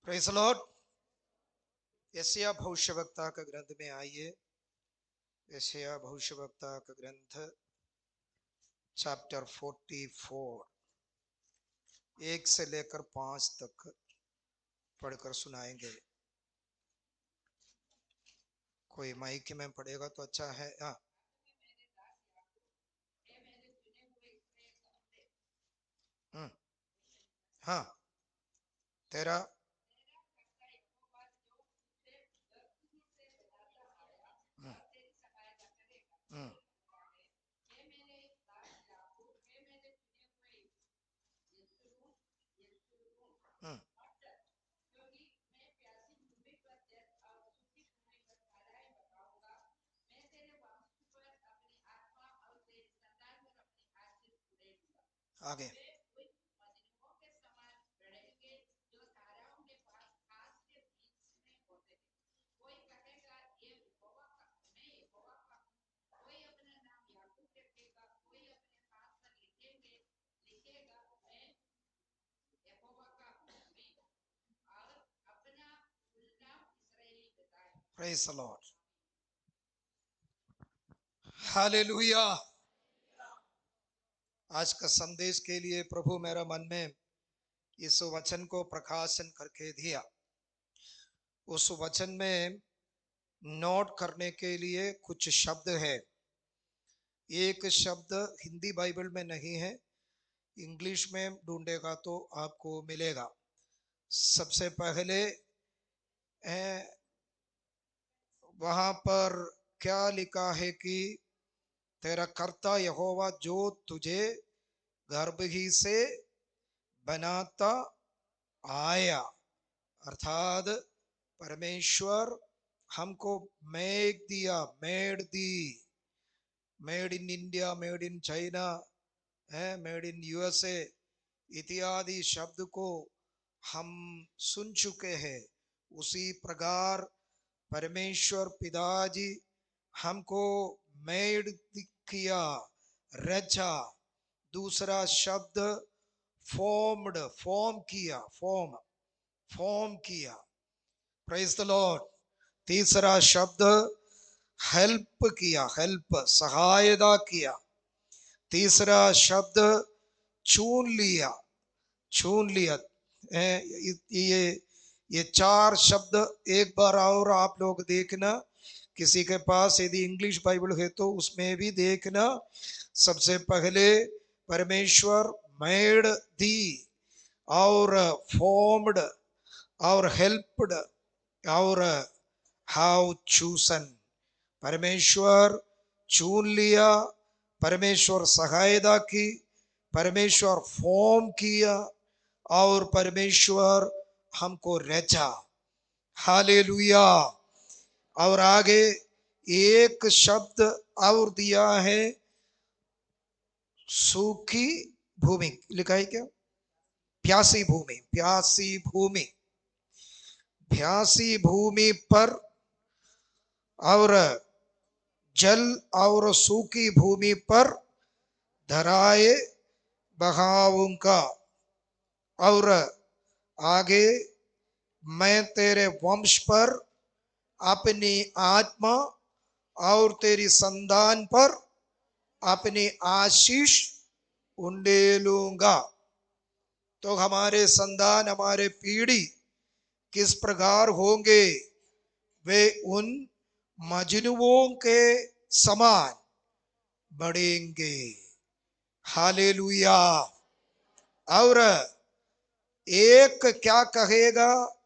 Praise the Lord. यशायाह भविष्यवक्ता का ग्रंथ में आइए। यशायाह भविष्यवक्ता का ग्रंथ चैप्टर 44 1 से लेकर 5 तक पढ़कर सुनाएंगे। कोई माइक में पढ़ेगा तो अच्छा है। हाँ हाँ तेरा हम्म, हम्म, हम्म, आगे प्रेज़ द लॉर्ड। हालेलुया। आज का संदेश के लिए प्रभु मेरा मन में इस वचन को प्रकाशन करके दिया। उस वचन में नोट करने के लिए कुछ शब्द है। एक शब्द हिंदी बाइबल में नहीं है, इंग्लिश में ढूंढेगा तो आपको मिलेगा। सबसे पहले वहां पर क्या लिखा है कि तेरा कर्ता यहोवा जो तुझे गर्भ ही से बनाता आया, अर्थात परमेश्वर हमको made the. Made in India, made in China, made in USA इत्यादि शब्द को हम सुन चुके हैं। उसी प्रकार परमेश्वर पिताजी हमको मेड किया, रचा। दूसरा शब्द फॉर्म्ड, फॉर्म किया। Praise the Lord. तीसरा शब्द हेल्प किया, हेल्प सहायता किया। तीसरा शब्द चुन लिया, चुन लिया। ये चार शब्द एक बार और आप लोग देखना। किसी के पास यदि इंग्लिश बाइबल है तो उसमें भी देखना। सबसे पहले परमेश्वर मेड दी और फॉर्म्ड और हेल्प्ड और हाउ चूसन। परमेश्वर चुन लिया, परमेश्वर सहायता की, परमेश्वर फॉर्म किया और परमेश्वर हमको रचा। हालेलुया। और आगे एक शब्द और दिया है, सूखी भूमि लिखा है क्या? प्यासी भूमि, प्यासी भूमि, प्यासी भूमि पर और जल और सूखी भूमि पर धराए बहाऊंगा। और आगे मैं तेरे वंश पर अपनी आत्मा और तेरी संतान पर अपनी आशीष उंडेलूंगा। तो हमारे संतान, हमारे पीढ़ी किस प्रकार होंगे? वे उन मजनुओं के समान बढ़ेंगे। हालेलुया। और एक क्या कहेगा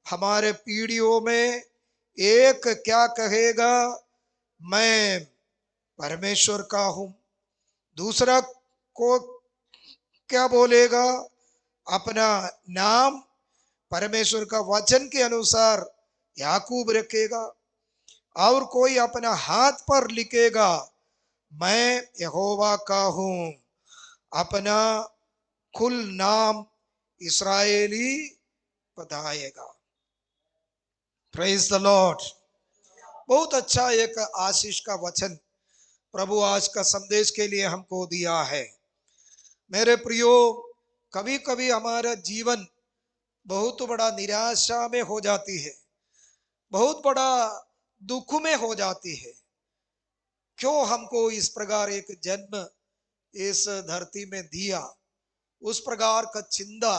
हमारे पीढ़ियों में? एक क्या कहेगा? मैं परमेश्वर का हूं। दूसरा को क्या बोलेगा? अपना नाम परमेश्वर का वचन के अनुसार याकूब रखेगा। और कोई अपना हाथ पर लिखेगा, मैं यहोवा का हूं। अपना कुल नाम इस्राएली बताएगा। Praise the Lord. बहुत अच्छा एक आशीष का वचन प्रभु आज का संदेश के लिए हमको दिया है। मेरे प्रियो, कभी कभी हमारा जीवन बहुत बड़ा निराशा में हो जाती है, बहुत बड़ा दुख में हो जाती है। क्यों हमको इस प्रकार एक जन्म इस धरती में दिया, उस प्रकार का चिंता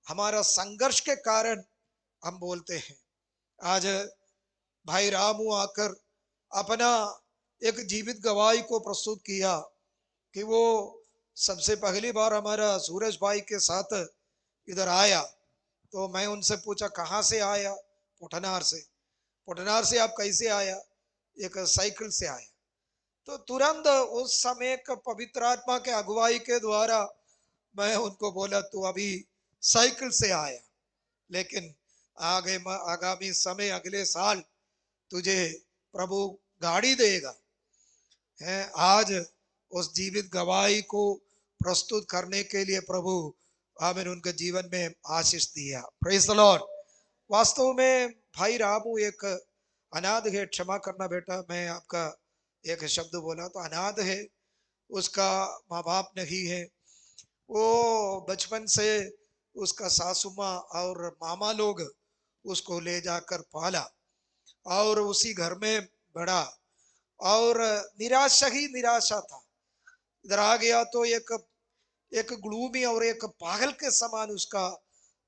हमारा संघर्ष के कारण हम बोलते हैं। आज भाई रामू आकर अपना एक जीवित गवाही को प्रस्तुत किया कि वो सबसे पहली बार हमारा सूरज भाई के साथ इधर आया। तो मैं उनसे पूछा कहाँ से आया? पुठनार से। पुठनार से आप कैसे आया? एक साइकिल से आया। तो तुरंत उस समय का पवित्र आत्मा के अगुवाई के द्वारा मैं उनको बोला तू अभी साइकिल से आया, लेकिन आगे आगामी समय अगले साल तुझे प्रभु गाड़ी देगा। है आज उस जीवित गवाही को प्रस्तुत करने के लिए प्रभु आमीन उनके जीवन में आशीष दिया। Praise the Lord. वास्तव में भाई रामू एक अनाथ है, क्षमा करना बेटा, मैं आपका एक शब्द बोला तो अनाथ है, उसका माँ बाप नहीं है। वो बचपन से उसका सासू माँ और मामा लोग उसको ले जाकर पाला और उसी घर में बड़ा, और निराशा ही निराशा था। इधर आ गया तो एक ग्लूमी और एक पागल के समान उसका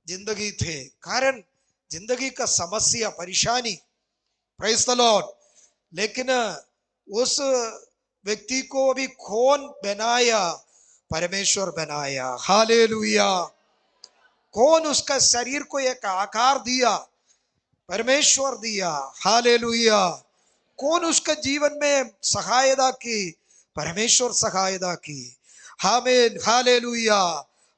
जिंदगी थे, कारण जिंदगी का समस्या परेशानी। Praise the Lord. लेकिन उस व्यक्ति को अभी कौन बनाया? परमेश्वर बनाया। हालेलुया। कौन उसका शरीर को एक आकार दिया? परमेश्वर दिया। हालेलुया। कौन उसके जीवन में सहायता की? परमेश्वर सहायता की। आमीन। हालेलुया।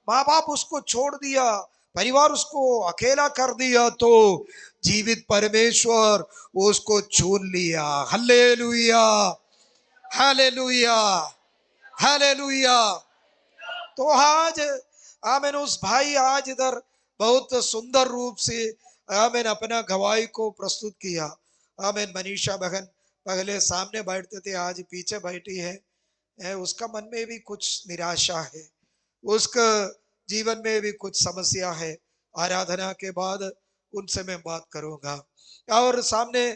माँ बाप उसको छोड़ दिया, परिवार उसको अकेला कर दिया, तो जीवित परमेश्वर उसको चुन लिया। Hallelujah, hallelujah, hallelujah. तो आज आमीन उस भाई आज इधर बहुत सुंदर रूप से आमीन अपना गवाही को प्रस्तुत किया। आमीन। मनीषा बहन पहले सामने बैठते थे, आज पीछे बैठी है। उसका मन में भी कुछ निराशा है, उसका जीवन में भी कुछ समस्या है। आराधना के बाद उनसे मैं बात करूंगा। और सामने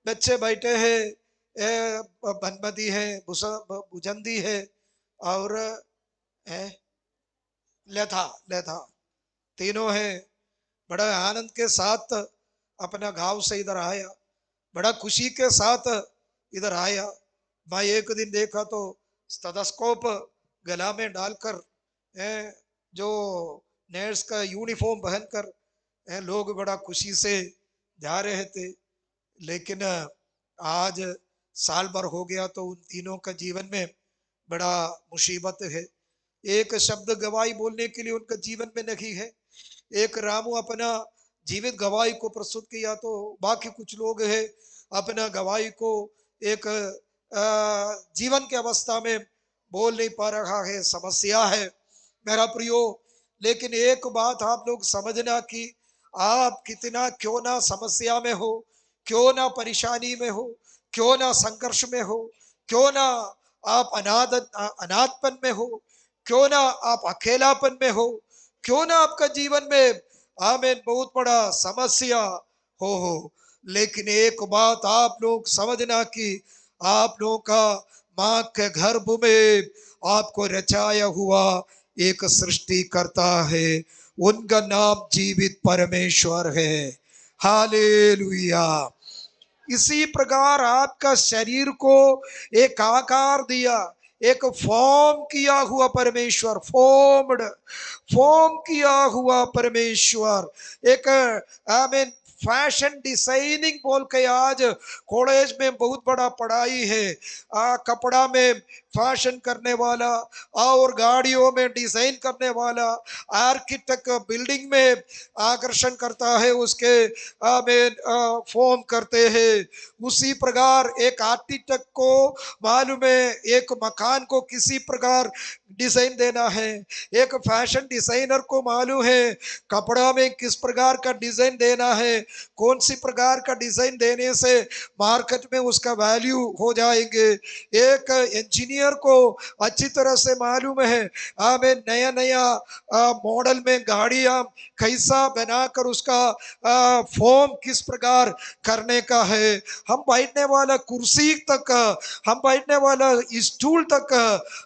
बच्चे बैठे हैं, बनमती है, भुजंदी है और लेथा लेथा, तीनों है। बड़ा आनंद के साथ अपना गांव से इधर आया, बड़ा खुशी के साथ इधर आया। मैं एक दिन देखा तो स्टेथोस्कोप गला में डालकर जो नर्स का यूनिफॉर्म पहनकर लोग बड़ा खुशी से जा रहे थे। लेकिन आज साल भर हो गया तो उन तीनों का जीवन में बड़ा मुसीबत है। एक शब्द गवाही बोलने के लिए उनका जीवन में नहीं है। एक रामू अपना जीवित गवाही को प्रस्तुत किया, तो बाकी कुछ लोग हैं अपना गवाही को एक जीवन के अवस्था में बोल नहीं पा रहा है, समस्या है मेरा प्रियो। लेकिन एक बात आप लोग समझना कि आप कितना क्यों ना समस्या में हो, क्यों ना परेशानी में हो, क्यों ना संघर्ष में हो, क्यों ना आप अनाथपन में हो, क्यों ना आप अकेलापन में हो, क्यों ना आपका जीवन में आमीन बहुत बड़ा समस्या हो, लेकिन एक बात आप लोग समझना कि आप लोगों का मां के गर्भ में आपको रचाया हुआ एक सृष्टि करता है, उनका नाम जीवित परमेश्वर है। हालेलुया। इसी प्रकार आपका शरीर को एक आकार दिया, एक फॉर्म किया हुआ परमेश्वर, फॉर्म किया हुआ परमेश्वर, एक आमीन फैशन डिजाइनिंग बोल के आज कॉलेज में बहुत बड़ा पढ़ाई है। कपड़ा में फैशन करने वाला और गाड़ियों में डिजाइन करने वाला, आर्किटेक्ट बिल्डिंग में आकर्षण करता है, उसके आमीन फॉर्म करते हैं। उसी प्रकार एक आर्किटेक्ट को मालूम है एक मकान को किसी प्रकार डिजाइन देना है, एक फैशन डिजाइनर को मालूम है कपड़ा में किस प्रकार का डिजाइन देना है, कौन सी प्रकार का डिजाइन देने से मार्केट में उसका वैल्यू हो जाएंगे। एक इंजीनियर इंजीनियर को अच्छी तरह से मालूम है आमीन नया नया मॉडल में गाड़ियां कैसा बनाकर उसका फॉर्म किस प्रकार करने का है। हम बैठने वाला कुर्सी तक, हम बैठने वाला स्टूल तक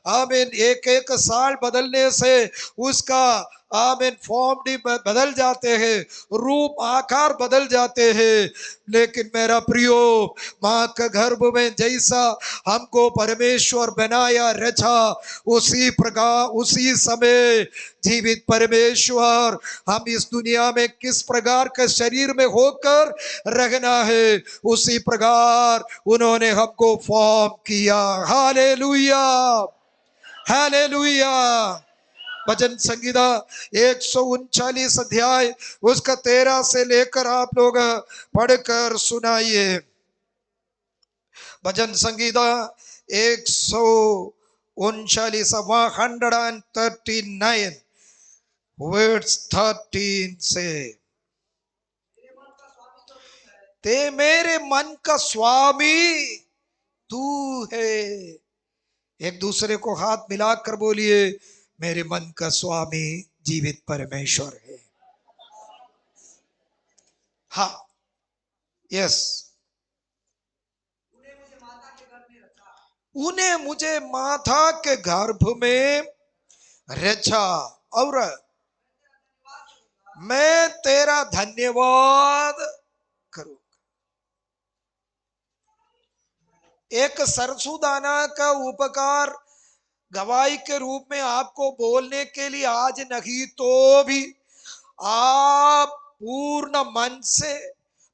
आमीन एक एक साल बदलने से उसका आमीन फॉर्म भी बदल जाते हैं, रूप आकार बदल जाते हैं। लेकिन मेरा प्रियो, माँ के गर्भ में जैसा हमको परमेश्वर बनाया रचा, उसी प्रकार उसी समय जीवित परमेश्वर हम इस दुनिया में किस प्रकार के शरीर में होकर रहना है, उसी प्रकार उन्होंने हमको फॉर्म किया। Hallelujah, hallelujah. भजन संगीता 139 अध्याय उसका 13 से लेकर आप लोग पढ़कर सुनाइए। भजन संगीता 139 139 वर्ड्स 13 से, ते मेरे मन का स्वामी तू है। एक दूसरे को हाथ मिलाकर बोलिए, मेरे मन का स्वामी जीवित परमेश्वर है। हाँ, यस, उन्हें मुझे माता के गर्भ में रचा और मैं तेरा धन्यवाद करूंगा। एक सरसुदाना का उपकार गवाही के रूप में आपको बोलने के लिए आज नहीं तो भी आप पूर्ण मन से,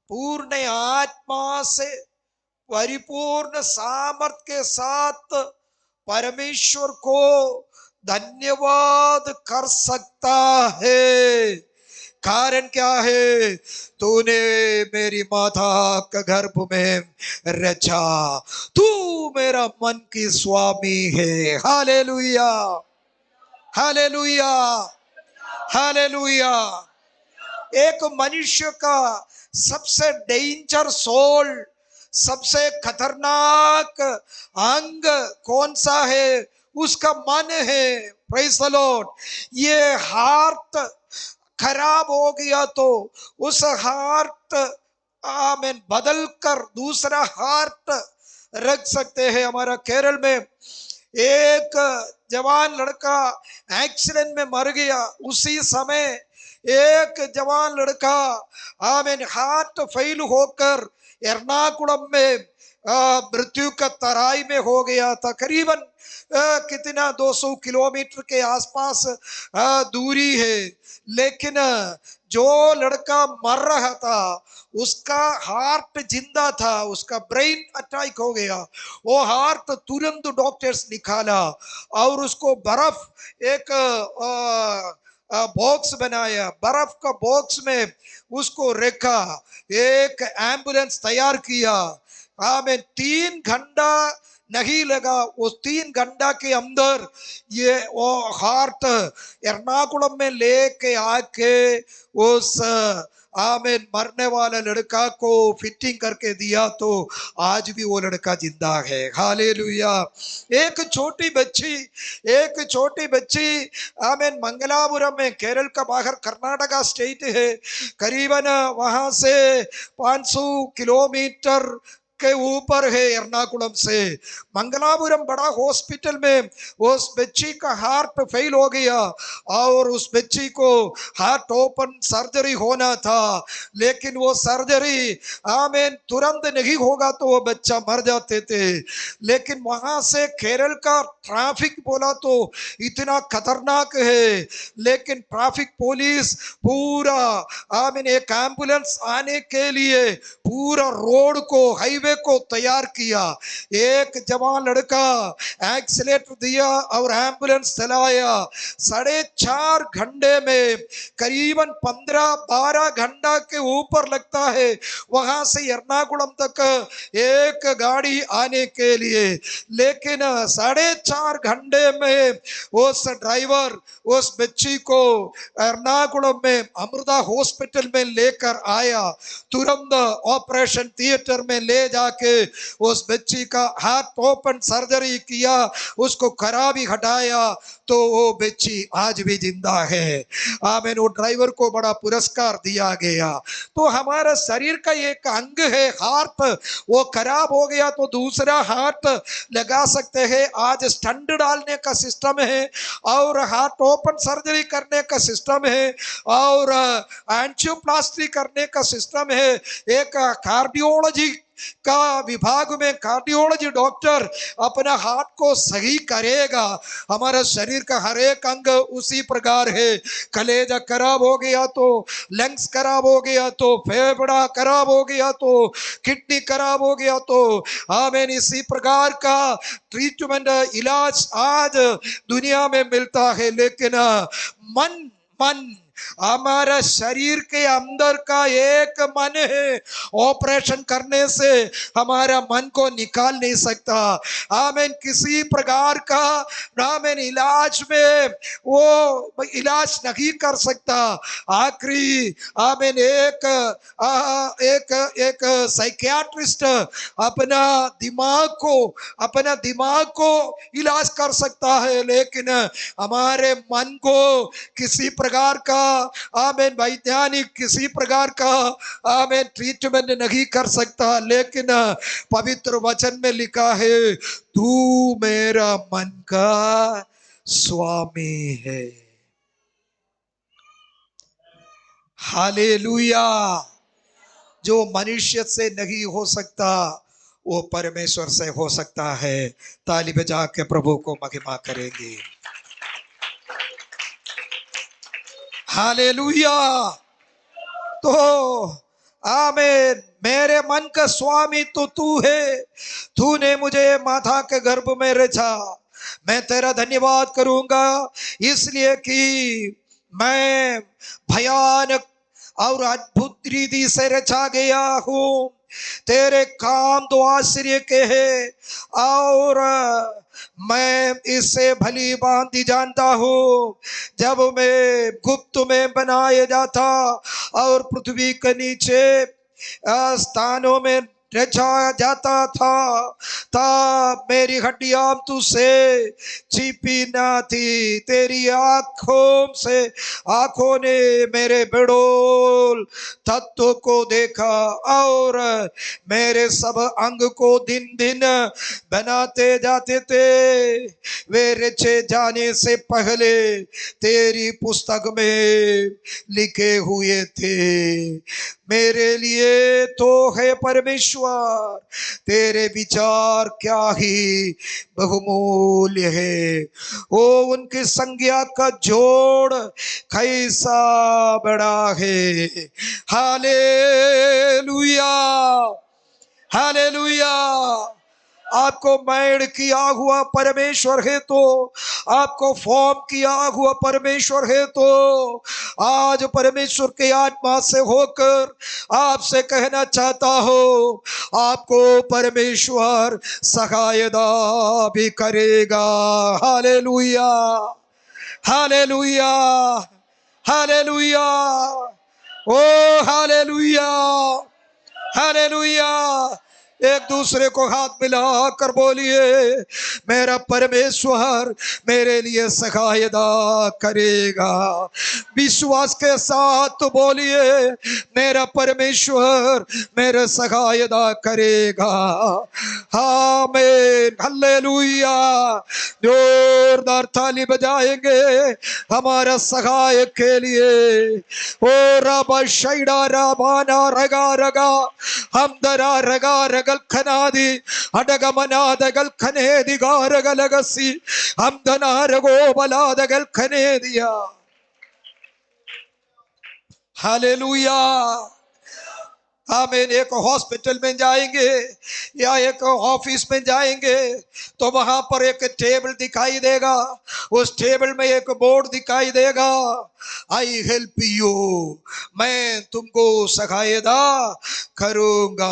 पूर्ण आत्मा से, परिपूर्ण सामर्थ के साथ परमेश्वर को धन्यवाद कर सकता है। कारण क्या है? तूने मेरी माता के गर्भ में रचा, तू मेरा मन की स्वामी है। Hallelujah, hallelujah, hallelujah. एक मनुष्य का सबसे डेंजर सोल, सबसे खतरनाक अंग कौन सा है? उसका मन है। Praise the Lord. ये हार्ट खराब हो गया तो उस हार्ट आमीन बदल कर दूसरा हार्ट रख सकते हैं। हमारा केरल में एक जवान लड़का एक्सीडेंट में मर गया। उसी समय एक जवान लड़का आमीन हार्ट फेल होकर एर्नाकुलम में मृत्यु का तराई में हो गया था। करीबन कितना 200 किलोमीटर के आसपास दूरी है। लेकिन जो लड़का मर रहा था उसका हार्ट जिंदा था, उसका ब्रेन अटैक हो गया। वो हार्ट तुरंत डॉक्टर्स निकाला और उसको बर्फ एक बॉक्स बनाया, बर्फ का बॉक्स में उसको रखा, एक एम्बुलेंस तैयार किया। आमीन। 3 घंटा नहीं लगा, उस 3 घंटा के अंदर ये वो हार्ट एर्नाकुलम में लेके आके उस आमीन मरने वाला लड़का को फिटिंग करके दिया, तो आज भी वो लड़का जिंदा है। हालेलुया। एक छोटी बच्ची आमीन मंगलापुरम में, केरल का बाहर कर्नाटका स्टेट है, करीबन वहां से 500 किलोमीटर के ऊपर है एर्नाकुलम से। मंगलापुरम बड़ा हॉस्पिटल में उस बच्ची का हार्ट फेल हो गया और उस बच्ची को हार्ट ओपन सर्जरी होना था। लेकिन वो सर्जरी आमीन तुरंत नहीं होगा तो वो बच्चा मर जाते थे। लेकिन वहां से केरल का ट्रैफिक बोला तो इतना खतरनाक है, लेकिन ट्रैफिक पुलिस पूरा आमीन एक एम्बुलेंस आने के लिए पूरा रोड को, हाईवे को तैयार किया। एक जवान लड़का एक्सीलेटर दिया और एम्बुलेंस चलाया। 4.5 घंटे में, करीबन 15-12 घंटा के ऊपर लगता है वहां से एर्नाकुलम तक एक गाड़ी आने के लिए। लेकिन 4.5 घंटे में उस ड्राइवर उस बच्ची को एर्नाकुलम में अमृता हॉस्पिटल में लेकर आया, तुरंत ऑपरेशन थिएटर में ले जाके उस बच्ची का हार्ट ओपन सर्जरी किया, उसको खराबी हटाया, तो वो बच्ची आज भी जिंदा है। आमीन। वो ड्राइवर को बड़ा पुरस्कार दिया गया। तो हमारा शरीर का एक अंग है हार्ट, वो खराब हो गया तो दूसरा हार्ट लगा सकते हैं। आज स्टंट डालने का सिस्टम है और हार्ट ओपन सर्जरी करने का सिस्टम है और एंजियोप्लास्टी करने का सिस्टम है। एक कार्डियोलॉजी का विभाग में कार्डियोलॉजी डॉक्टर अपना हार्ट को सही करेगा। हमारा शरीर का हर एक अंग उसी प्रकार है। कलेजा खराब हो गया तो, लंग्स खराब हो गया तो, फेफड़ा खराब हो गया तो, किडनी खराब हो गया तो, आमीन। इसी प्रकार का ट्रीटमेंट, इलाज आज दुनिया में मिलता है। लेकिन मन मन हमारा शरीर के अंदर का एक मन है, ऑपरेशन करने से हमारा मन को निकाल नहीं सकता। आमीन। किसी प्रकार का आमीन इलाज में वो इलाज नहीं कर सकता। आखिरी आमीन एक एक साइकियाट्रिस्ट अपना दिमाग को इलाज कर सकता है, लेकिन हमारे मन को किसी प्रकार का आमीन वैज्ञानिक किसी प्रकार का आमीन ट्रीटमेंट नहीं कर सकता। लेकिन पवित्र वचन में लिखा है, तू मेरा मन का स्वामी है। हालेलुया। जो मनुष्य से नहीं हो सकता वो परमेश्वर से हो सकता है। ताली बजा के प्रभु को महिमा करेंगे। हालेलुया। तो आमीन। मेरे मन का स्वामी तो तू है, तूने मुझे माता के गर्भ में रचा। मैं तेरा धन्यवाद करूंगा इसलिए कि मैं भयानक और अद्भुत रीति से रचा गया हूँ। तेरे काम तो आश्चर्य के हैं और मैं इससे भली भांति जानता हूँ। जब मैं गुप्त में बनाया जाता और पृथ्वी के नीचे स्थानों में रचा जाता था, तब मेरी हड्डियां तुझसे छिपी ना थी। तेरी आंखों ने मेरे बिडोल तत्व को देखा और मेरे सब अंग को दिन दिन बनाते जाते थे। वे रचे जाने से पहले तेरी पुस्तक में लिखे हुए थे। मेरे लिए तो है परमेश्वर, तेरे विचार क्या ही बहुमूल्य है। ओ उनकी संज्ञा का जोड़ कैसा बड़ा है। हालेलुया। हालेलुया। आपको मेड किया हुआ परमेश्वर है तो, आपको फॉर्म किया हुआ परमेश्वर है तो, आज परमेश्वर के आत्मा से होकर आपसे कहना चाहता हो, आपको परमेश्वर सहायता भी करेगा। हालेलुया। हालेलुया। हालेलुया। ओ हालेलुया। हालेलुया। एक दूसरे को हाथ मिलाकर बोलिए, मेरा परमेश्वर मेरे लिए सहायता करेगा। विश्वास के साथ बोलिए, मेरा परमेश्वर मेरे सहायता करेगा। आमीन। हालेलुया। जोरदार ताली बजाएंगे हमारा सहायक के लिए। ओ रबा शैडा रबाना रगा रगा हम दरा रगा रगल खनादी अडगमनादगल खनेदी गारगलगसी हम दना रगो बलादगल खनेदिया। हालेलुया। आमीन। एक हॉस्पिटल में जाएंगे या एक ऑफिस में जाएंगे तो वहां पर एक टेबल दिखाई देगा, उस टेबल में एक बोर्ड दिखाई देगा आई हेल्प यू, मैं तुमको सहायता करूंगा।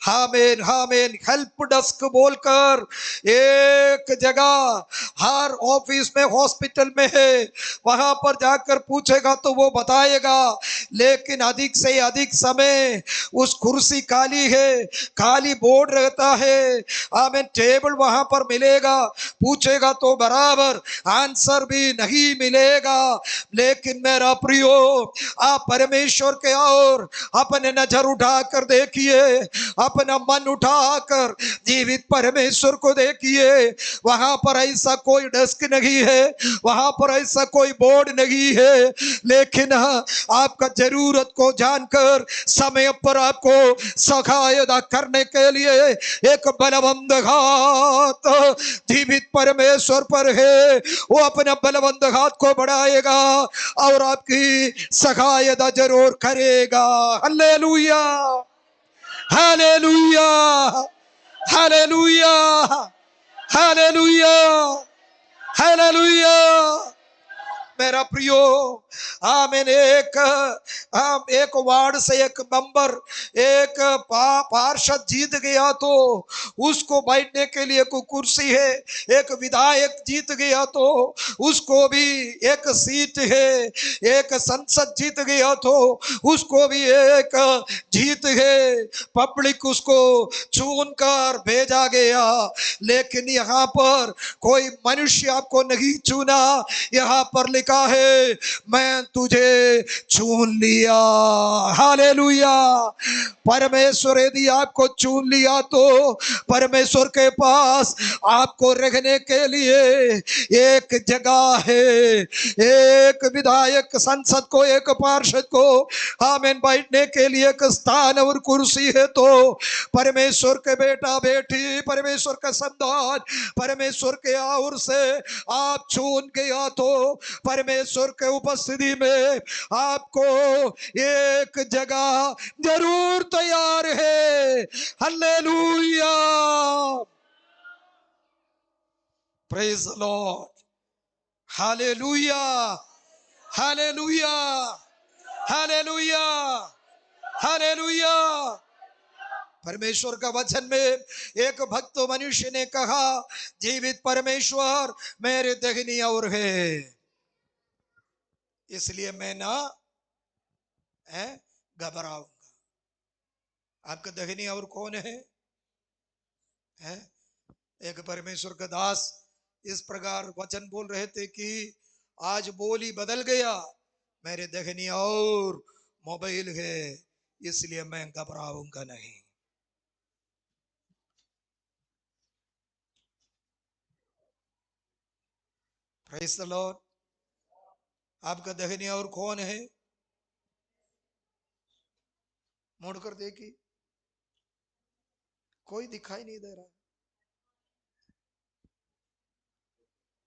हामेन हामेन। हेल्प डेस्क बोलकर एक जगह हर ऑफिस में, हॉस्पिटल में है, वहां पर जाकर पूछेगा तो वो बताएगा। लेकिन अधिक से अधिक समय उस कुर्सी खाली है, खाली बोर्ड रहता है, हमें टेबल वहां पर मिलेगा, पूछेगा तो बराबर आंसर भी नहीं मिलेगा। लेकिन मेरा प्रियो, आप परमेश्वर के और अपने नजर उठाकर देखिए, अपना मन उठाकर जीवित परमेश्वर को देखिए। वहां पर ऐसा कोई डेस्क नहीं है, वहां पर ऐसा कोई बोर्ड नहीं है, लेकिन आपका जरूरत को जानकर समय पर आपको सहायता करने के लिए एक बलवंत हाथ जीवित परमेश्वर पर है। वो अपने बलवंत हाथ को बढ़ाएगा और आपकी सहायता जरूर करेगा। Hallelujah, hallelujah, hallelujah, hallelujah, hallelujah. मेरा प्रियो, आमीन। एक वार्ड से एक मेंबर, एक पार्षद जीत गया तो उसको बैठने के लिए कोई कुर्सी है, एक विधायक जीत गया तो उसको भी एक सीट है, एक संसद जीत गया तो उसको भी एक जीत है। पब्लिक उसको चुन कर भेजा गया, लेकिन यहाँ पर कोई मनुष्य आपको नहीं चुना। यहाँ पर लिखा है, मैं तुझे चुन लिया। हालेलुया। परमेश्वर यदि आपको चुन लिया तो परमेश्वर के पास आपको रहने के लिए एक जगह है, एक विधायक, संसद को, एक पार्षद को आमीन बैठने के लिए एक स्थान और कुर्सी है। तो परमेश्वर के बेटा बेटी, परमेश्वर का संतान, परमेश्वर के आउर से आप चुन गया तो परमेश्वर के उपस्थिति में आपको एक जगह जरूर तैयार है। Hallelujah, praise the Lord, hallelujah, hallelujah, hallelujah, hallelujah. परमेश्वर का वचन में एक भक्त मनुष्य ने कहा, जीवित परमेश्वर मेरे दाहिनी ओर है, इसलिए मैं ना घबराऊंगा। आपका दाहिनी ओर कौन है? एक परमेश्वर का दास इस प्रकार वचन बोल रहे थे कि आज बोली बदल गया, मेरे दाहिनी ओर मोबाइल है, इसलिए मैं घबराऊंगा नहीं। Praise the Lord. आपका दाहिनी ओर कौन है? मुड़कर देखिए, कोई दिखाई नहीं दे रहा।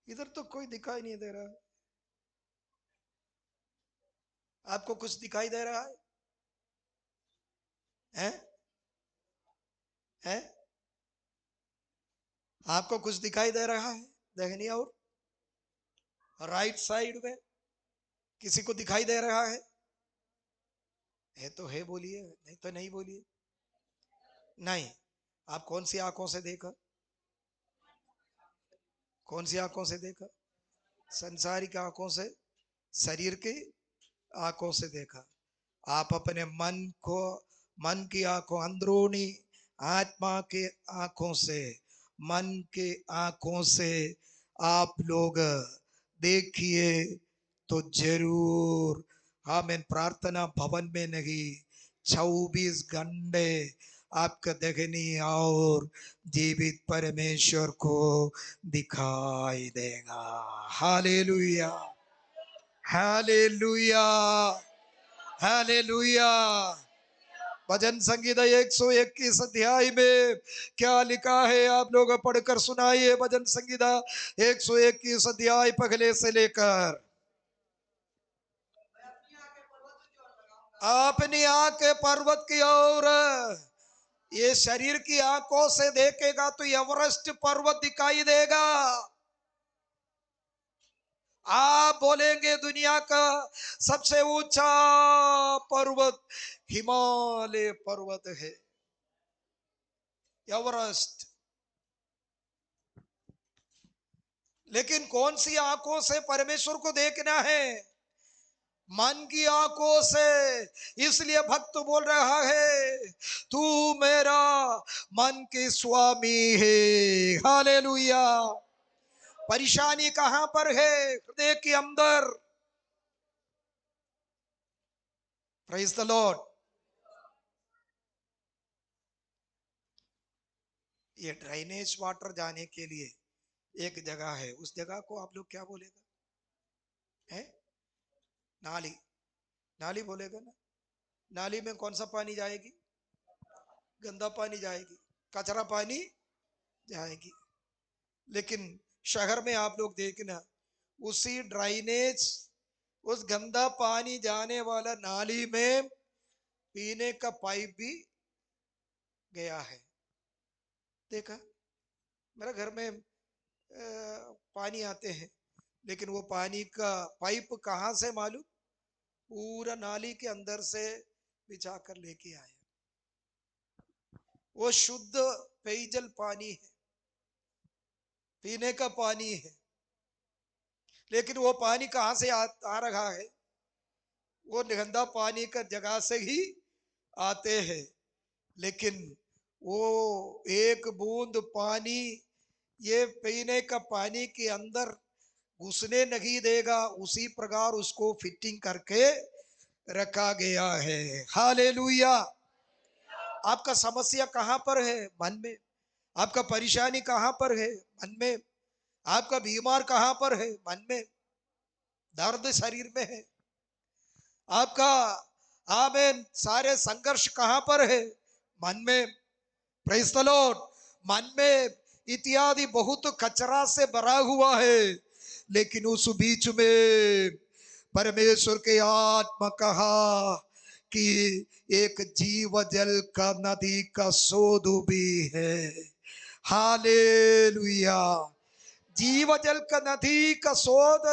इधर तो कोई दिखाई नहीं दे रहा। आपको कुछ दिखाई दे रहा है? हैं? हैं? आपको कुछ दिखाई दे रहा है दाहिनी ओर, राइट साइड में? किसी को दिखाई दे रहा है? तो है बोलिए, नहीं तो नहीं बोलिए। नहीं। आप कौन सी आंखों से देखा? कौन सी आंखों से देखा? संसारिक आंखों से, शरीर की आंखों से देखा। आप अपने मन को, मन की आंखों, अंदरूनी आत्मा के आंखों से, मन के आंखों से आप लोग देखिए तो जरूर हमें प्रार्थना भवन में नहीं, 24 घंटे आपका देखनी और जीवित परमेश्वर को दिखाई देगा। Hallelujah, hallelujah, hallelujah. भजन संगीता 121 अध्याय में क्या लिखा है आप लोग पढ़कर सुनाइए। भजन संगीता 121 अध्याय पहले से लेकर। अपनी आंखें पर्वत की ओर, ये शरीर की आंखों से देखेगा तो एवरेस्ट पर्वत दिखाई देगा। आप बोलेंगे दुनिया का सबसे ऊंचा पर्वत हिमालय पर्वत है, एवरेस्ट। लेकिन कौन सी आंखों से परमेश्वर को देखना है? मन की आंखों से। इसलिए भक्त बोल रहा है, तू मेरा मन के स्वामी है। हालेलुया। परेशानी कहां पर है? हृदय के अंदर। Praise the Lord. ये ड्रेनेज वाटर जाने के लिए एक जगह है, उस जगह को आप लोग क्या बोलेगा? है नाली। नाली बोलेगा ना। नाली में कौन सा पानी जाएगी? गंदा पानी जाएगी, कचरा पानी जाएगी। लेकिन शहर में आप लोग देखना, उसी ड्राइनेज, उस गंदा पानी जाने वाला नाली में पीने का पाइप भी गया है। देखा? मेरे घर में पानी आते हैं, लेकिन वो पानी का पाइप कहां से मालूम? पूरा नाली के अंदर से बिछा कर लेके आए। वो शुद्ध पेयजल पानी है, पीने का पानी है। लेकिन वो पानी कहां से आ रहा है? वो गंदा पानी का जगह से ही आते हैं। लेकिन वो एक बूंद पानी ये पीने का पानी के अंदर घुसने नहीं देगा। उसी प्रकार उसको फिटिंग करके रखा गया है। हालेलुया। आपका समस्या कहां पर है? मन में। आपका परेशानी कहां पर है? मन में। आपका बीमार कहां पर है? मन में। दर्द शरीर में है आपका। आमेन। सारे संघर्ष कहां पर है? मन में। Praise the Lord. मन में इत्यादि बहुत कचरा से भरा हुआ है। लेकिन उस बीच में परमेश्वर के आत्मा कहा कि एक जीव जल का नदी का सोध भी है। हालेलुया। जीव जल का नदी का शोध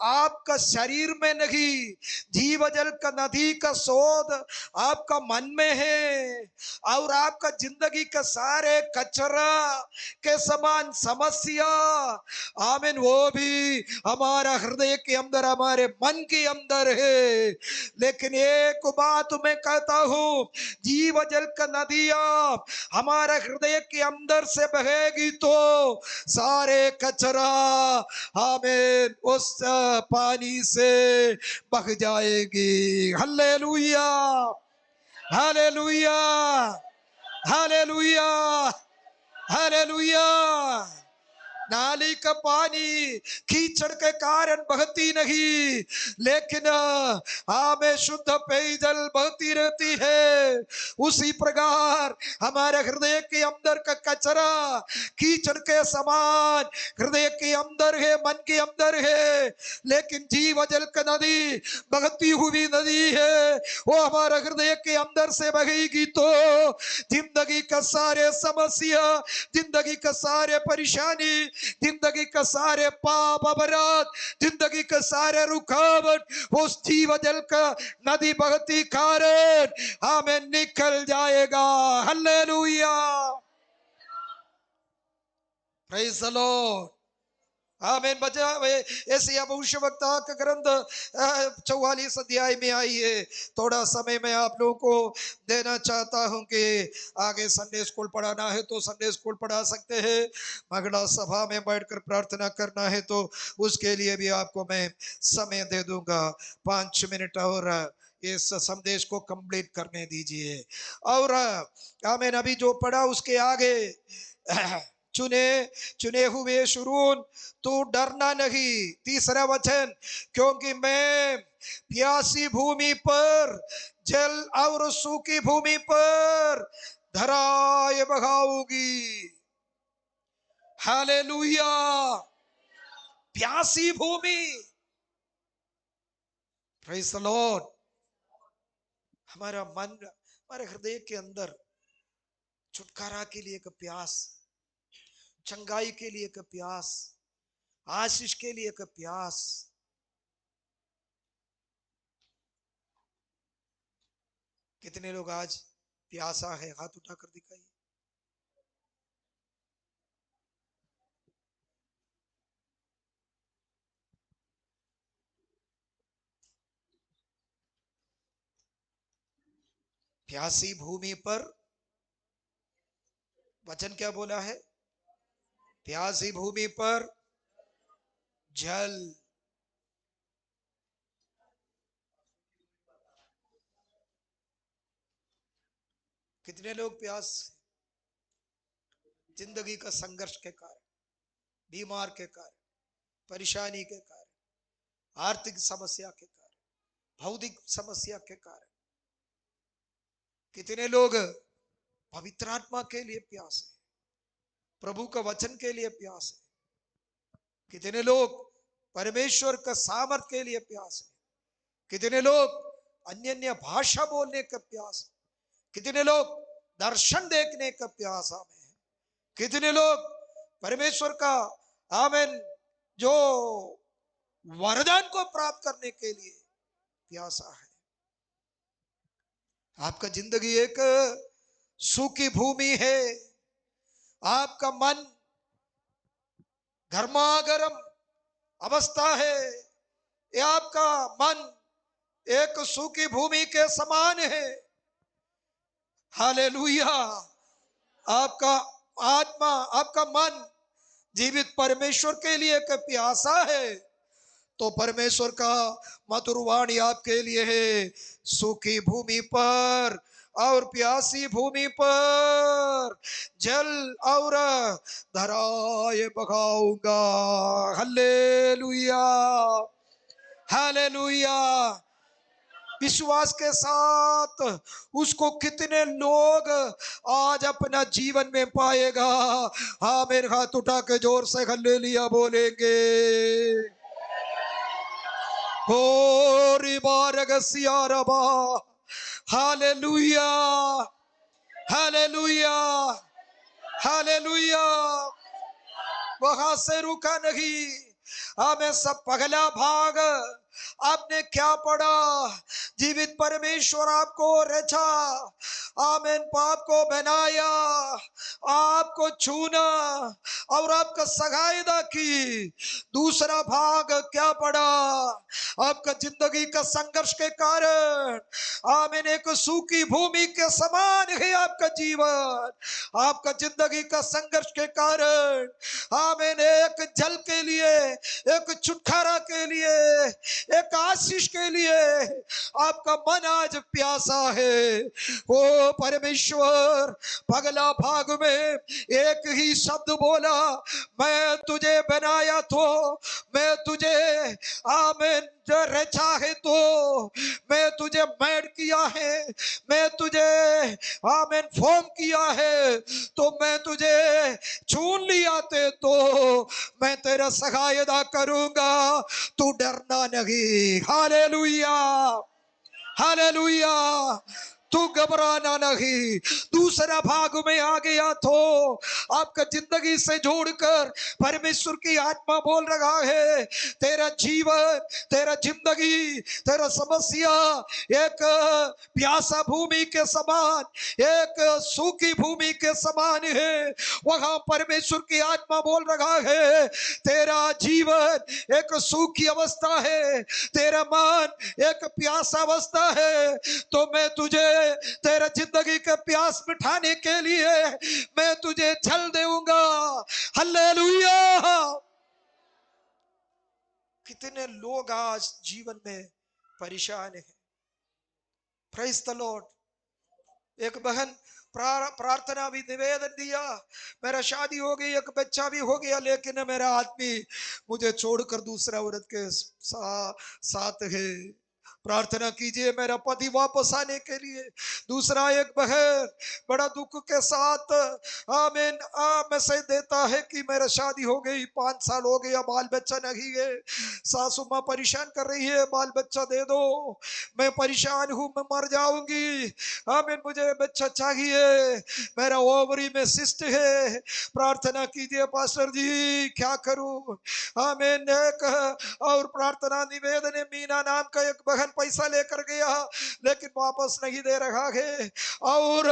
आपका शरीर में नहीं, जीव जल का नदी का शोध आपका मन में है। और आपका जिंदगी का सारे कचरा के समान समस्या, आमीन, वो भी हमारा हृदय के अंदर, हमारे मन के अंदर है। लेकिन एक बात मैं कहता हूं, जीव जल का नदियां हमारे हृदय के अंदर से बहेगी तो सारे कचरा हमें उस पानी से बह जाएगी। हालेलुया। हालेलुया। हालेलुया। हालेलुया। नाली का पानी कीचड़ के कारण बहती नहीं, लेकिन हमें शुद्ध पेयजल बहती रहती है। उसी प्रकार हमारे हृदय के अंदर का कचरा कीचड़ के समान हृदय के अंदर है, मन के अंदर है। लेकिन जीव जल का नदी बहती हुई नदी है, वो हमारे हृदय के अंदर से बहेगी तो जिंदगी का सारे समस्या, जिंदगी का सारे परेशानी, जिंदगी का सारे पाप अपराध, जिंदगी का सारे रुकावट उस जीव जल का नदी बहती कारण हमें निकल जाएगा। हालेलुया। Praise the Lord. आमीन। बचा ऐसी भविष्यवक्ता का ग्रंथ 44 अध्याय में आई है। थोड़ा समय मैं आप लोगों को देना चाहता हूं कि आगे संडे स्कूल पढ़ाना है तो संडे स्कूल पढ़ा सकते हैं। महिला सभा में बैठकर प्रार्थना करना है तो उसके लिए भी आपको मैं समय दे दूंगा। 5 मिनट और इस संदेश को कंप्लीट करने दीजिए। और आमीन। अभी जो पढ़ा उसके आगे चुने चुने हुए शुरून, तू डरना नहीं। तीसरा वचन, क्योंकि मैं प्यासी भूमि पर जल और सूखी भूमि पर धराए बहाऊंगी। हालेलुया। प्यासी भूमि। Praise the Lord. हमारा मन, हमारे हृदय के अंदर छुटकारा के लिए एक प्यास, चंगाई के लिए एक प्यास, आशीष के लिए एक प्यास। कितने लोग आज प्यासा है? हाथ उठाकर दिखाइए। प्यासी भूमि पर, वचन क्या बोला है? प्यासी भूमि पर जल। कितने लोग प्यास, जिंदगी का संघर्ष के कारण, बीमार के कारण, परेशानी के कारण, आर्थिक समस्या के कारण, भौतिक समस्या के कारण, कितने लोग पवित्र आत्मा के लिए प्यास है, प्रभु का वचन के लिए प्यास है। कितने लोग परमेश्वर का सामर्थ के लिए प्यास है। कितने लोग अन्य अन्य भाषा बोलने का प्यास है। कितने लोग दर्शन देखने का प्यास में है। कितने लोग परमेश्वर का आमेन जो वरदान को प्राप्त करने के लिए प्यासा है। आपका जिंदगी एक सूखी भूमि है। आपका मन गर्मागरम अवस्था है। ये आपका मन एक सूखी भूमि के समान है। हालेलुया। आपका आत्मा, आपका मन जीवित परमेश्वर के लिए एक प्यासा है, तो परमेश्वर का मधुर वाणी आपके लिए है। सूखी भूमि पर और प्यासी भूमि पर जल और धाराएं बहाऊंगा। Hallelujah, hallelujah. विश्वास के साथ उसको कितने लोग आज अपना जीवन में पाएगा? हाँ, मेरे हाथ उठा के जोर से हालेलुया बोलेंगे। हो रिबारगसियारबा। Hallelujah, hallelujah, hallelujah. वहां से रुका नहीं। हमें सब पगला भाग। आपने क्या पढ़ा? जीवित परमेश्वर आपको रचा, आमेन, पाप को बनाया, आपको छूना और आपका सहायता की। दूसरा भाग क्या पढ़ा? आपका जिंदगी का संघर्ष के कारण, आमेन, एक सूखी भूमि के समान है आपका जीवन। आपका जिंदगी का संघर्ष के कारण, आमेन, एक जल के लिए, एक छुटकारा के लिए, एक आशीष के लिए आपका मन आज प्यासा है। ओ परमेश्वर पगला भाग में एक ही शब्द बोला, मैं तुझे बनाया तो, मैं तुझे आमेन रचा है तो, मैं तुझे मेड किया है, मैं तुझे आमेन फॉर्म किया है, तो मैं तुझे चुन लिया थे तो मैं तेरा सहायता करूंगा। तू डरना नहीं। Hallelujah, hallelujah. तू घबराना नहीं। दूसरा भाग में आ गया तो आपका जिंदगी से जोड़कर परमेश्वर की आत्मा बोल रहा है, तेरा जीवन, तेरा जिंदगी, तेरा समस्या एक प्यासा भूमि के समान, एक सूखी भूमि के समान है। वहां परमेश्वर की आत्मा बोल रहा है, तेरा जीवन एक सूखी अवस्था है, तेरा मन एक प्यासा अवस्था है, तो मैं तुझे तेरा जिंदगी के प्यास मिटाने के लिए मैं तुझे जल देऊंगा। हालेलुया। कितने लोग आज जीवन में परेशान हैं। Praise the Lord. एक बहन प्रार्थना भी निवेदन दिया, मेरा शादी हो गई, एक बच्चा भी हो गया, लेकिन मेरा आदमी मुझे छोड़कर दूसरा औरत के साथ है। प्रार्थना कीजिए मेरा पति वापस आने के लिए। दूसरा, एक बहन बड़ा दुख के साथ आमीन मैसेज देता है कि मेरा शादी हो गई, 5 साल हो गया, बाल बच्चा नहीं है, सासू माँ परेशान कर रही है, बाल बच्चा दे दो, मैं परेशान हूं, मैं मर जाऊंगी, आमीन मुझे बच्चा चाहिए, मेरा ओवरी में सिस्ट है, प्रार्थना कीजिए पास्टर जी क्या करूं। आमीन। एक और प्रार्थना निवेदन है, मीना नाम का एक बहन पैसा लेकर गया लेकिन वापस नहीं दे रहा है। और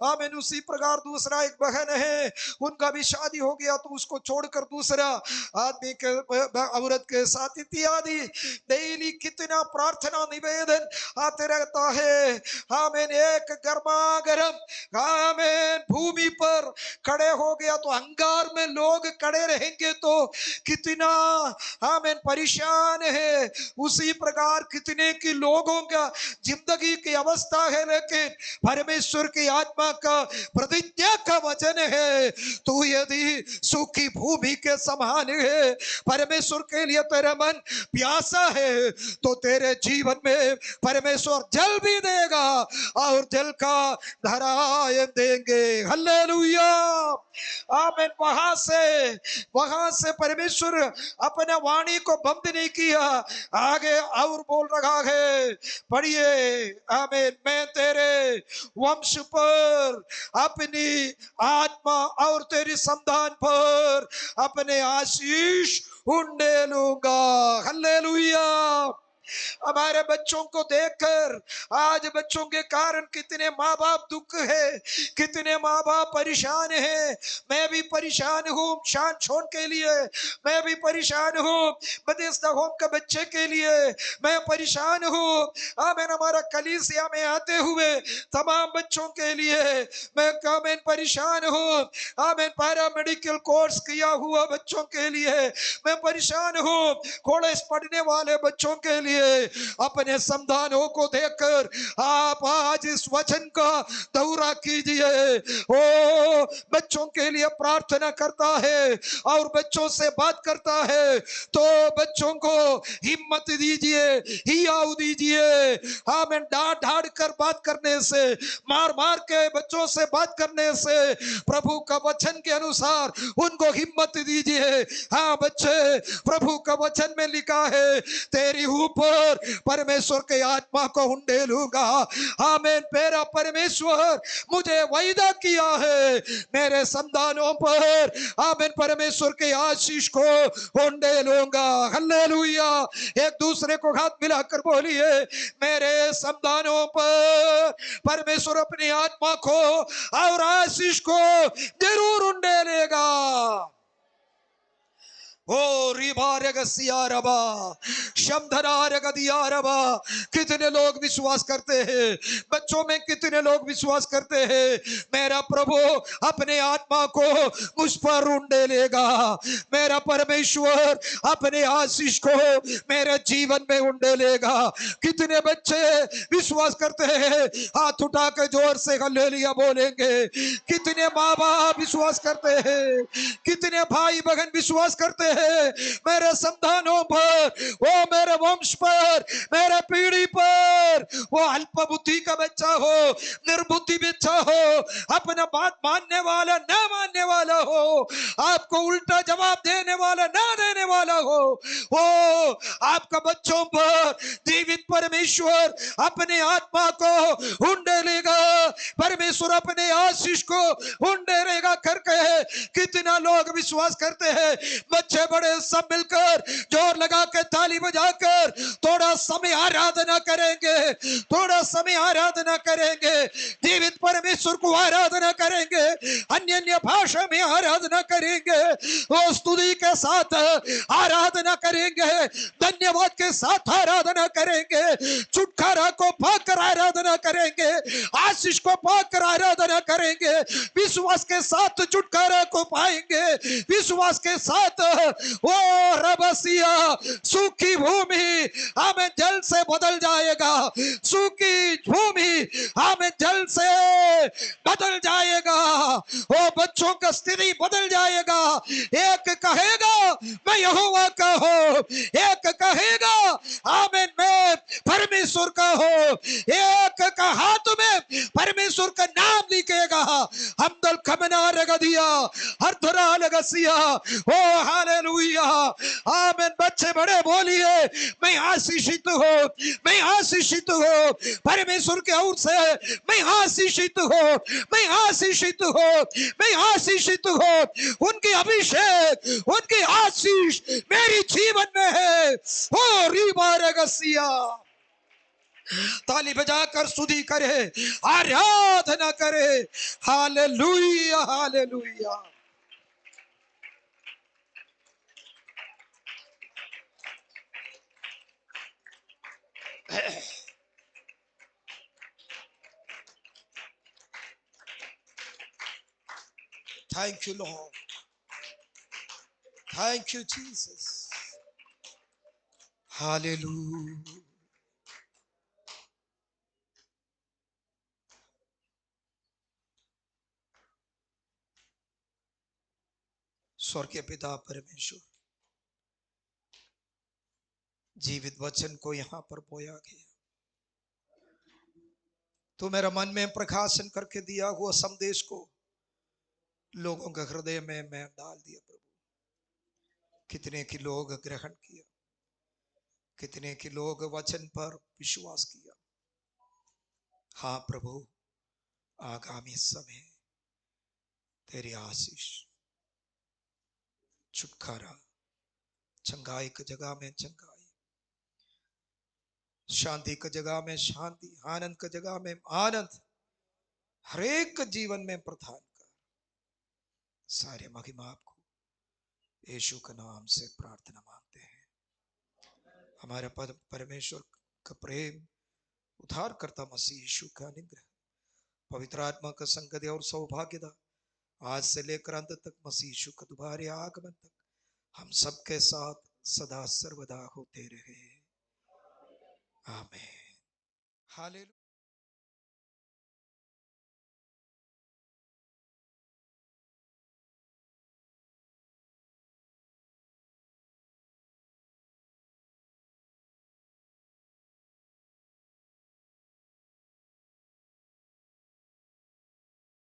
आमीन उसी प्रकार दूसरा एक बहन है, उनका भी शादी हो गया तो उसको छोड़कर दूसरा आदमी के औरत के साथ इत्यादि। डेली कितना प्रार्थना निवेदन आते रहता है। आमीन। एक गर्मा गर्म आमीन भूमि पर खड़े हो गया तो अंगार में लोग खड़े रहेंगे तो कितना आमीन परेशान है। उसी प्रकार कितने की लोगों का जिंदगी की अवस्था है, लेकिन परमेश्वर की आत्मा का प्रतिज्ञा का वचन है, तू यदि सूखी भूमि के समान है, परमेश्वर के लिए तेरा मन प्यासा है, तो तेरे जीवन में परमेश्वर जल भी देगा और जल का धाराएं देंगे। हालेलुया। आमीन। वहां से परमेश्वर अपने वाणी को बंद नहीं किया, आगे और बोल रहा है, पढ़िए। आमीन। मैं तेरे वंश पर अपनी आत्मा और तेरी संतान पर अपने आशीष उंडेलूंगा। हालेलुया। हमारे बच्चों को देखकर आज बच्चों के कारण कितने माँ बाप दुख है, कितने माँ बाप परेशान हैं। मैं भी परेशान हूँ शान छोन के लिए, मैं भी परेशान हूँ बदेस्ता होम के बच्चे के लिए, मैं परेशान हूँ आमीन हमारा कलीसिया में आते हुए तमाम बच्चों के लिए मैं आमीन परेशान हूँ। आमीन पैरा मेडिकल कोर्स किया हुआ बच्चों के लिए मैं परेशान हूँ, कॉलेज पढ़ने वाले बच्चों के लिए, अपने संतानों को देखकर आप आज इस वचन का दौरा कीजिए। ओ बच्चों के लिए प्रार्थना करता है और बच्चों से बात करता है, तो बच्चों को हिम्मत दीजिए, हियाव दीजिए। आमीन। डांट डांट कर बात करने से, मार मार के बच्चों से बात करने से, प्रभु का वचन के अनुसार उनको हिम्मत दीजिए। हाँ बच्चे, प्रभु का वचन में लिखा है, तेरी ऊपर परमेश्वर के आत्मा को उंडेलूंगा। आमीन। मेरा परमेश्वर मुझे वायदा किया है, मेरे संतानों पर आमीन परमेश्वर के आशीष को उंडेलूंगा। हालेलुया। एक दूसरे को हाथ मिलाकर बोलिए, मेरे संतानों पर परमेश्वर अपनी आत्मा को और आशीष को जरूर उंडेलेगा। ओ रिबारगसियारबा शमधनारगदियारबा। कितने लोग विश्वास करते हैं, बच्चों में कितने लोग विश्वास करते हैं, मेरा प्रभु अपने आत्मा को मुझ पर उंडेलेगा, मेरा परमेश्वर अपने आशीष को मेरे जीवन में उंडेलेगा। कितने बच्चे विश्वास करते हैं, हाथ उठा के जोर से हालेलुया बोलेंगे। कितने माँ बाप विश्वास करते हैं, कितने भाई बहन विश्वास करते हैं, मेरे संतानों पर, वो मेरे वंश पर, मेरे पीढ़ी पर, वो अल्प बुद्धि का बच्चा हो, निर्बुद्धि बच्चा हो, अपना बात मानने वाला ना मानने वाला हो, आपको उल्टा जवाब देने वाला ना देने वाला हो, वो आपका बच्चों पर जीवित परमेश्वर अपने आत्मा को उंडेलेगा, परमेश्वर अपने आशीष को उंडेलेगा करके कितना लोग विश्वास करते हैं। बच्चे बड़े सब मिलकर जोर लगा के ताली बजाकर थोड़ा समय आराधना करेंगे, थोड़ा समय आराधना करेंगे, जीवित परमेश्वर को आराधना करेंगे, अन्य अन्य भाषा में आराधना करेंगे, वो स्तुति के साथ आराधना करेंगे, धन्यवाद के साथ आराधना करेंगे, छुटकारा को पाकर आराधना करेंगे, आशीष को पाकर आराधना करेंगे, विश्वास के साथ छुटकारा को पाएंगे, विश्वास के साथ वो रबसिया सूखी भूमि हमें जल से बदल जाएगा, सूखी भूमि हमें जल से बदल जाएगा, वो बच्चों का स्थिति बदल जाएगा। एक कहेगा मैं यहोवा का हूं, एक कहेगा आमीन मैं परमेश्वर का हूं, एक का हाथ में परमेश्वर का नाम लिखेगा। हमदल खमना रगदिया हर धरा लगसिया, ओ हालेलुया आमीन। बच्चे बड़े बोलिए मैं आशीषित हूं, मैं आशीषित हूं परमेश्वर के ओर से, मैं आशीषित हूं, मैं आशीषित हूं, मैं आशीषित हूं। उनकी अभिषेक, उनकी आशीष मेरी जीवन में है। ओ रीबा रगसिया, ताली बजाकर स्तुति करे, आराधना करे। Hallelujah hallelujah. Thank you, Lord. Thank you, Jesus. Hallelujah. स्वर्ग के पिता परमेश्वर, जीवित वचन को यहां पर बोया गया, तो मेरा मन में प्रकाशन करके दिया हुआ संदेश को लोगों के हृदय में मैं डाल दिया प्रभु। कितने की लोग ग्रहण किया, कितने की लोग वचन पर विश्वास किया। हाँ प्रभु, आगामी समय तेरी आशीष, छुटकारा, चंगाई की जगह में चंगाई, शांति की जगह में शांति, आनंद की जगह में आनंद हर एक जीवन में प्रदान कर। सारे महिमा आपको यीशु के नाम से प्रार्थना मांगते हैं। हमारे परमेश्वर का प्रेम, उद्धारकर्ता मसीह यीशु का अनुग्रह, पवित्र आत्मा का संगति और सौभाग्यता आज से लेकर अंत तक मसीह यीशु का दोबारे आगमन तक हम सबके साथ सदा सर्वदा होते रहे। आमीन। हालेलुया।